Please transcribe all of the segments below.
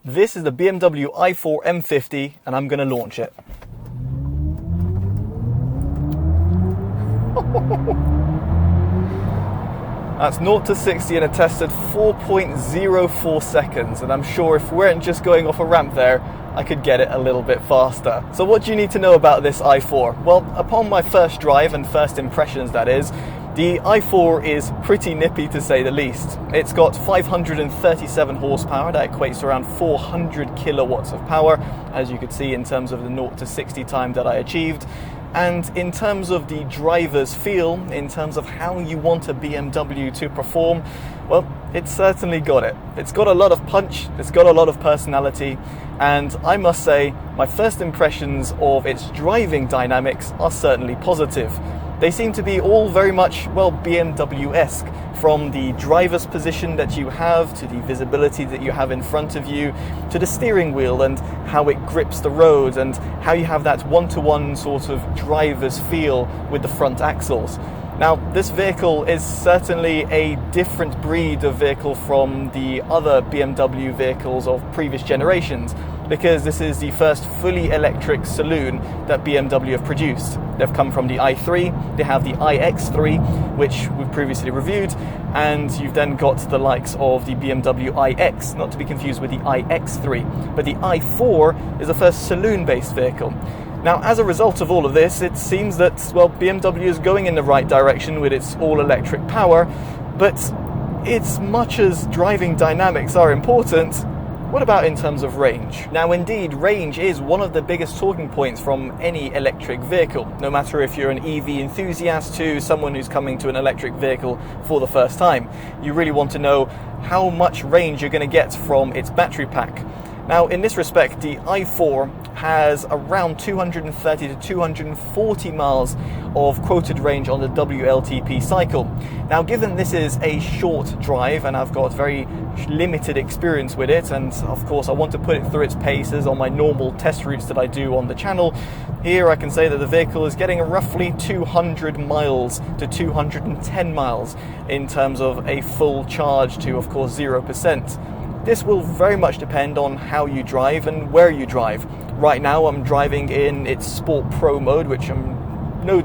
This is the BMW i4 M50 and I'm going to launch it. That's 0 to 60 in a tested 4.04 seconds, and I'm sure if we weren't just going off a ramp there, I could get it a little bit faster. So what do you need to know about this i4? Well, upon my first drive and first impressions that is, the i4 is pretty nippy to say the least. It's got 537 horsepower, that equates to around 400 kilowatts of power, as you could see in terms of the 0 to 60 time that I achieved. And in terms of the driver's feel, in terms of how you want a BMW to perform, well, it's certainly got it. It's got a lot of punch, it's got a lot of personality, and I must say, my first impressions of its driving dynamics are certainly positive. They seem to be all very much, well, BMW-esque, from the driver's position that you have, to the visibility that you have in front of you, to the steering wheel and how it grips the road, and how you have that one-to-one sort of driver's feel with the front axles. Now, this vehicle is certainly a different breed of vehicle from the other BMW vehicles of previous generations, because this is the first fully electric saloon that BMW have produced. They've come from the i3, they have the iX3, which we've previously reviewed, and you've then got the likes of the BMW iX, not to be confused with the iX3. But the i4 is the first saloon-based vehicle. Now, as a result of all of this, it seems that, well, BMW is going in the right direction with its all-electric power, but as much as driving dynamics are important, what about in terms of range? Now, indeed, range is one of the biggest talking points from any electric vehicle, no matter if you're an EV enthusiast to someone who's coming to an electric vehicle for the first time. You really want to know how much range you're going to get from its battery pack. Now, in this respect, the i4 has around 230 to 240 miles of quoted range on the WLTP cycle. Now, given this is a short drive and I've got very limited experience with it, and of course I want to put it through its paces on my normal test routes that I do on the channel, here I can say that the vehicle is getting roughly 200 miles to 210 miles in terms of a full charge to, of course, 0%. This will very much depend on how you drive and where you drive. Right now I'm driving in its Sport Pro mode, which I'm no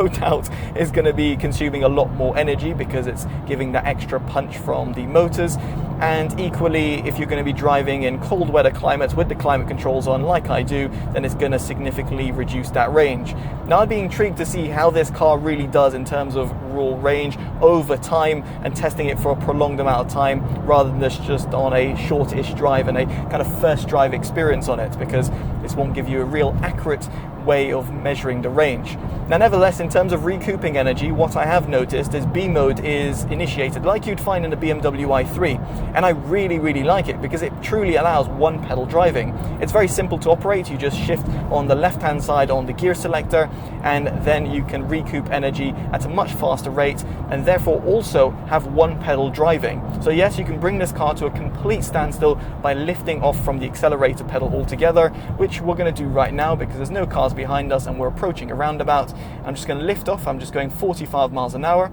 doubt is going to be consuming a lot more energy because it's giving that extra punch from the motors. And equally, if you're going to be driving in cold weather climates with the climate controls on like I do, then it's going to significantly reduce that range. Now, I'd be intrigued to see how this car really does in terms of raw range over time and testing it for a prolonged amount of time rather than just on a short-ish drive and a kind of first drive experience on it, because this won't give you a real accurate way of measuring the range. Now, nevertheless, in terms of recouping energy, what I have noticed is B mode is initiated like you'd find in a BMW i3, and I really like it because it truly allows one pedal driving. It's very simple to operate. You just shift on the left hand side on the gear selector, and then you can recoup energy at a much faster rate and therefore also have one pedal driving. So yes, you can bring this car to a complete standstill by lifting off from the accelerator pedal altogether, which we're going to do right now because there's no cars behind us and we're approaching a roundabout. I'm just going to lift off. I'm just going 45 miles an hour.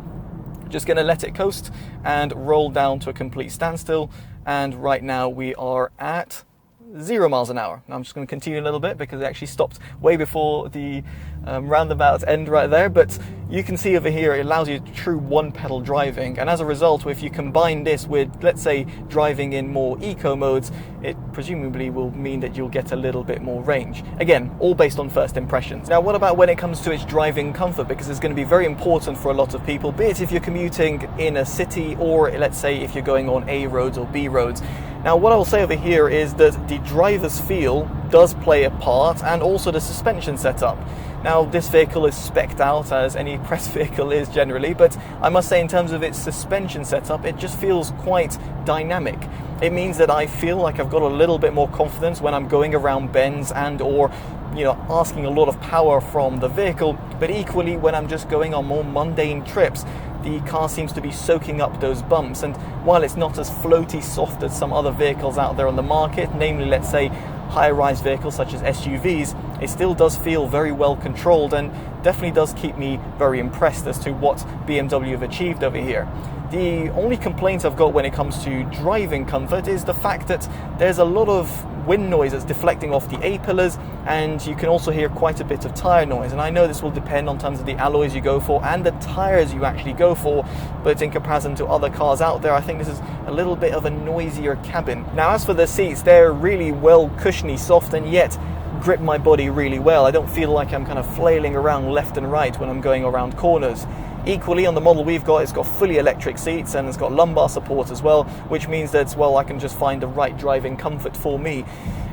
Just going to let it coast and roll down to a complete standstill. And right now we are at 0 miles an hour. Now I'm just going to continue a little bit because it actually stopped way before the roundabout end right there, but you can see over here it allows you true one pedal driving, and as a result, if you combine this with, let's say, driving in more eco modes, it presumably will mean that you'll get a little bit more range. Again, all based on first impressions. Now, what about when it comes to its driving comfort? Because it's going to be very important for a lot of people, be it if you're commuting in a city or let's say if you're going on A roads or B roads. Now, what I'll say over here is that the driver's feel does play a part, and also the suspension setup. Now, this vehicle is spec'd out as any press vehicle is generally, but I must say in terms of its suspension setup, it just feels quite dynamic. It means that I feel like I've got a little bit more confidence when I'm going around bends and or asking a lot of power from the vehicle, but equally when I'm just going on more mundane trips, the car seems to be soaking up those bumps. And while it's not as floaty soft as some other vehicles out there on the market, namely, let's say, high-rise vehicles such as SUVs, it still does feel very well controlled and definitely does keep me very impressed as to what BMW have achieved over here. The only complaint I've got when it comes to driving comfort is the fact that there's a lot of wind noise that's deflecting off the A-pillars, and you can also hear quite a bit of tyre noise. And I know this will depend on terms of the alloys you go for and the tyres you actually go for, but in comparison to other cars out there, I think this is a little bit of a noisier cabin. Now, as for the seats, they're really well cushiony, soft, and yet grip my body really well. I don't feel like I'm kind of flailing around left and right when I'm going around corners. Equally, on the model we've got, it's got fully electric seats and it's got lumbar support as well, which means that, well, I can just find the right driving comfort for me.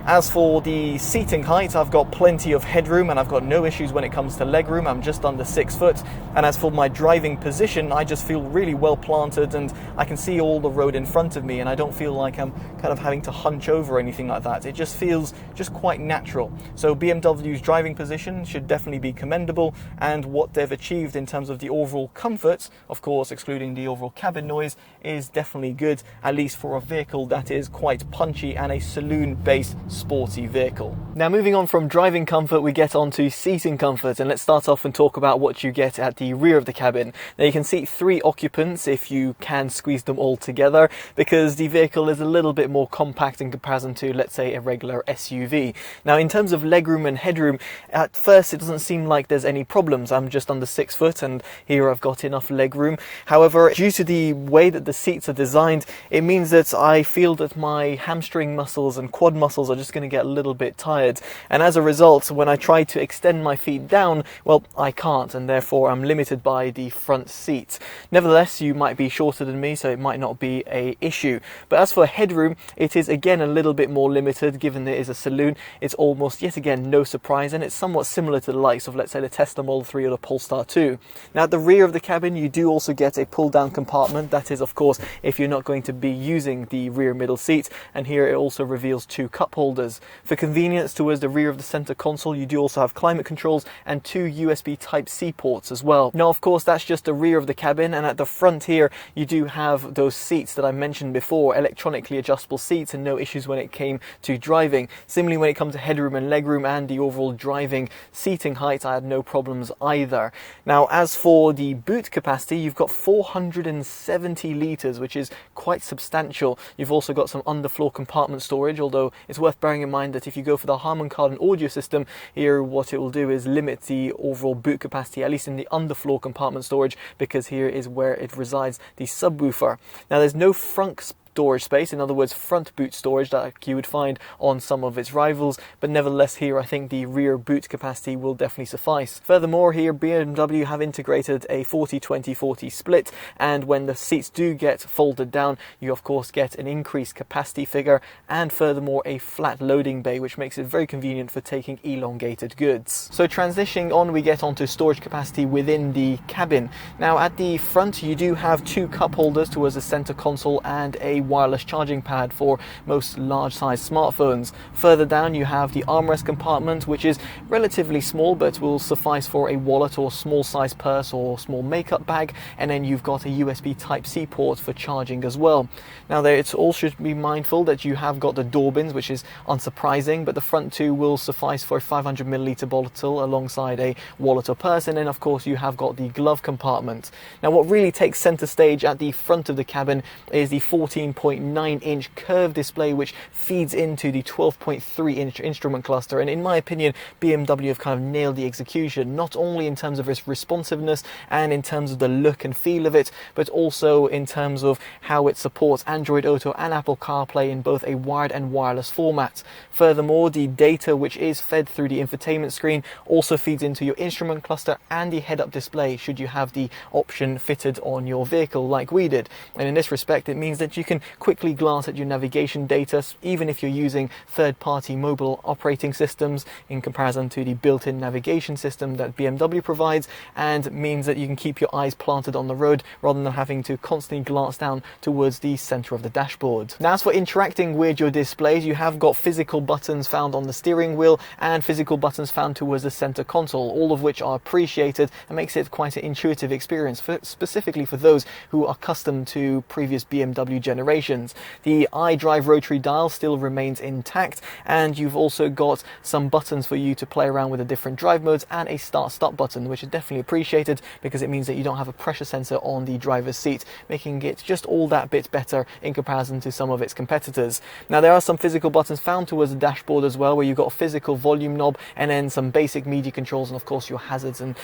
As for the seating height, I've got plenty of headroom and I've got no issues when it comes to legroom. I'm just under 6 foot. And as for my driving position, I just feel really well planted and I can see all the road in front of me, and I don't feel like I'm kind of having to hunch over or anything like that. It just feels just quite natural. So BMW's driving position should definitely be commendable, and what they've achieved in terms of the overall comfort, of course excluding the overall cabin noise, is definitely good, at least for a vehicle that is quite punchy and a saloon-based sporty vehicle. Now, moving on from driving comfort, we get on to seating comfort, and let's start off and talk about what you get at the rear of the cabin. Now, you can seat 3 occupants if you can squeeze them all together, because the vehicle is a little bit more compact in comparison to, let's say, a regular SUV. Now, in terms of legroom and headroom, at first it doesn't seem like there's any problems. I'm just under 6 foot and here I've got enough legroom. However, due to the way that the seats are designed, it means that I feel that my hamstring muscles and quad muscles are just going to get a little bit tired, and as a result, when I try to extend my feet down, well, I can't, and therefore I'm limited by the front seat. Nevertheless, you might be shorter than me, so it might not be an issue. But as for headroom, it is again a little bit more limited, given that it is a saloon. It's almost, yet again, no surprise, and it's somewhat similar to the likes of, let's say, the Tesla Model 3 or the Polestar 2. Now, at the rear of the cabin, you do also get a pull-down compartment. That is, of course, if you're not going to be using the rear middle seat, and here it also reveals 2 cup holders. For convenience, towards the rear of the center console, you do also have climate controls and 2 USB Type-C ports as well. Now, of course, that's just the rear of the cabin, and at the front here, you do have those seats that I mentioned before, electronically adjustable seats, and no issues when it came to driving. Similarly, when it comes to headroom and legroom and the overall driving seating height, I had no problems either. Now, as for the boot capacity, you've got 470 litres, which is quite substantial. You've also got some underfloor compartment storage, although it's worth bearing in mind that if you go for the Harman Kardon audio system, here what it will do is limit the overall boot capacity, at least in the underfloor compartment storage, because here is where it resides, the subwoofer. Now, there's no front storage space, in other words front boot storage, that you would find on some of its rivals, but nevertheless here I think the rear boot capacity will definitely suffice. Furthermore, here BMW have integrated a 40-20-40 split, and when the seats do get folded down, you of course get an increased capacity figure, and furthermore a flat loading bay, which makes it very convenient for taking elongated goods. So transitioning on, we get onto storage capacity within the cabin. Now, at the front you do have 2 cup holders towards the center console and a wireless charging pad for most large-sized smartphones. Further down you have the armrest compartment, which is relatively small but will suffice for a wallet or small-sized purse or small makeup bag, and then you've got a USB Type-C port for charging as well. Now, there it's all should be mindful that you have got the door bins, which is unsurprising, but the front 2 will suffice for a 500ml bottle alongside a wallet or purse, and then of course you have got the glove compartment. Now, what really takes center stage at the front of the cabin is the 14.9-inch curved display, which feeds into the 12.3-inch instrument cluster, and in my opinion BMW have kind of nailed the execution, not only in terms of its responsiveness and in terms of the look and feel of it, but also in terms of how it supports Android Auto and Apple CarPlay in both a wired and wireless format. Furthermore, the data which is fed through the infotainment screen also feeds into your instrument cluster and the head-up display, should you have the option fitted on your vehicle like we did. And in this respect, it means that you can quickly glance at your navigation data, even if you're using third-party mobile operating systems, in comparison to the built-in navigation system that BMW provides, and means that you can keep your eyes planted on the road rather than having to constantly glance down towards the center of the dashboard. Now, as for interacting with your displays, you have got physical buttons found on the steering wheel and physical buttons found towards the center console, all of which are appreciated and makes it quite an intuitive experience, specifically for those who are accustomed to previous BMW generations configurations. The iDrive rotary dial still remains intact, and you've also got some buttons for you to play around with the different drive modes and a start-stop button, which is definitely appreciated because it means that you don't have a pressure sensor on the driver's seat, making it just all that bit better in comparison to some of its competitors. Now, there are some physical buttons found towards the dashboard as well, where you've got a physical volume knob and then some basic media controls and of course your hazards and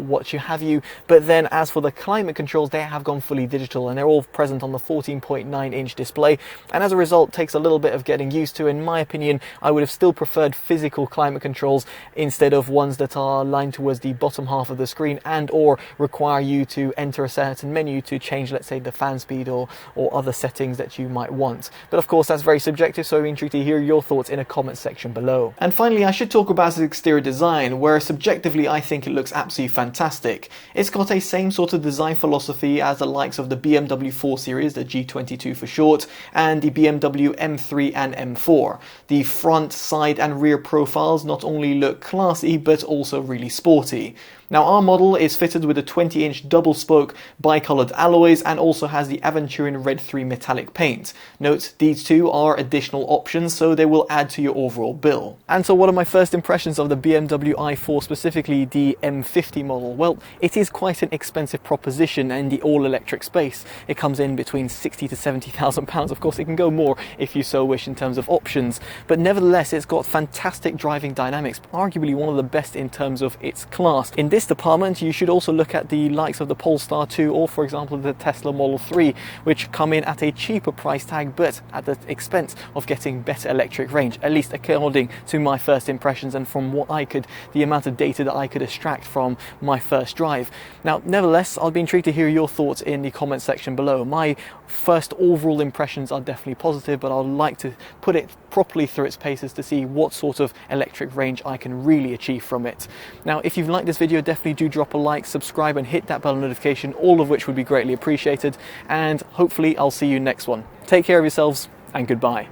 what you have you. But then as for the climate controls, they have gone fully digital and they're all present on the 14.9-inch display, and as a result takes a little bit of getting used to. In my opinion, I would have still preferred physical climate controls instead of ones that are aligned towards the bottom half of the screen and or require you to enter a certain menu to change, let's say, the fan speed or other settings that you might want. But of course that's very subjective, so I'm intrigued to hear your thoughts in a comment section below. And finally, I should talk about its exterior design, where subjectively I think it looks absolutely fantastic. It's got a same sort of design philosophy as the likes of the BMW 4 Series, the G22 for short, and the BMW M3 and M4. The front, side and rear profiles not only look classy but also really sporty. Now, our model is fitted with a 20-inch double-spoke bicolored alloys and also has the Aventurin Red 3 metallic paint. Note, these two are additional options, so they will add to your overall bill. And so what are my first impressions of the BMW i4, specifically the M50 model? Well, it is quite an expensive proposition in the all-electric space. It comes in between £60,000 to £70,000. Of course, it can go more if you so wish in terms of options, but nevertheless, it's got fantastic driving dynamics, arguably one of the best in terms of its class. In this department, you should also look at the likes of the Polestar 2 or, for example, the Tesla Model 3, which come in at a cheaper price tag but at the expense of getting better electric range, at least according to my first impressions and from the amount of data that I could extract from my first drive. Now, nevertheless, I'll be intrigued to hear your thoughts in the comment section below. My first overall impressions are definitely positive, but I'd like to put it properly through its paces to see what sort of electric range I can really achieve from it. Now, if you've liked this video, definitely do drop a like, subscribe and hit that bell notification, all of which would be greatly appreciated, and hopefully I'll see you next one. Take care of yourselves and goodbye.